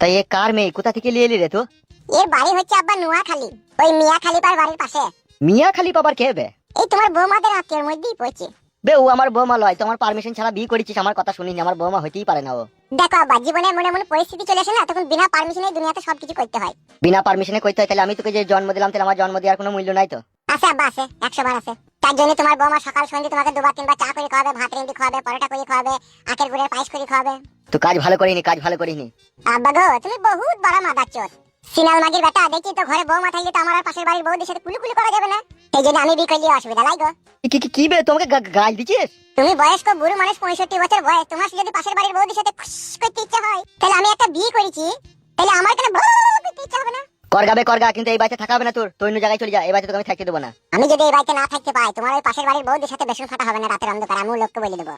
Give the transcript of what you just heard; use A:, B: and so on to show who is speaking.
A: তাই এ কার মেয়ে, কোথা থেকে নিয়ে এলি রে? তো
B: এর বাড়ি হচ্ছে আব্বা নোয়াখালী, ওই মিয়াখালী পার বাড়ির পাশে।
A: মিয়া খালি পাবার কে বে?
B: এই তোমার বৌমাদের আত্মীয়ের মধ্যেই পড়ছে।
A: বে ও আমার বৌমা লয়, তোমার পারমিশন ছাড়া বিয়ে করেছিস, আমার কথা শুনিনি, আমার বৌমা হইতেই পারে না ও।
B: দেখো আব্বা, জীবনে মনে মনে পরিস্থিতি চলে আসে না, তখন বিনা পারমিশনে দুনিয়াতে সবকিছু করতে হয়।
A: বিনা পারমিশনে কইতে হয়? তাহলে আমি তোকে যে জন্ম দিলাম, তাহলে আমার জন্ম দেওয়ার কোনো মূল্য নাই তো?
B: আছে আব্বা, আছে, 100 বার আছে। তার জন্য তোমার বৌমা সকাল সন্ধ্যে তোমাকে 2 বার 3 বার চা করে খাওয়াবে, ভাত রেঁধে খাওয়াবে, পরোটা করে খাওয়াবে, আখের গুড়ের পায়েস করে খাওয়াবে।
A: তো কাজ ভালো করিনি, কাজ ভালো করিনি।
B: আব্বা গো, তুমি বহুত বড় মাদারচোদ। সিনাল মাগির বেটা, দেখি তো ঘরে বৌমা থাকলে তো আমার আর পাশের বাড়ির বউদের সাথে কুলুকুলু করা যাবে না। সেই জন্য আমি বিয়ে করলে অসুবিধা লাই গো।
A: কি বে, তোমাকে গাল দিছিস?
B: তুমি বয়স্ক বুড়ো মানুষ, 65 বছর বয়স, তোমার যদি পাশের বাড়ির বউদের সাথে খুশ করতে ইচ্ছা হয়, তাহলে আমি একটা বিয়ে করেছি, তাহলে আমার কেন করতে ইচ্ছা হবে না?
A: করগা, কিন্তু এই বাড়িতে থাকা হবে না তোর, তুই অন্য জায়গায় চলে যা, এই বাড়িতে তোকে আমি থাকতে দেবো না।
B: আমি যদি এই বাড়িতে না থাকতে পাই, তোমার ওই পাশের বাড়ির বউদের সাথে বেসন ফাটা হবে না রাতের অন্ধকার, আমি লোককে বলে দেবো।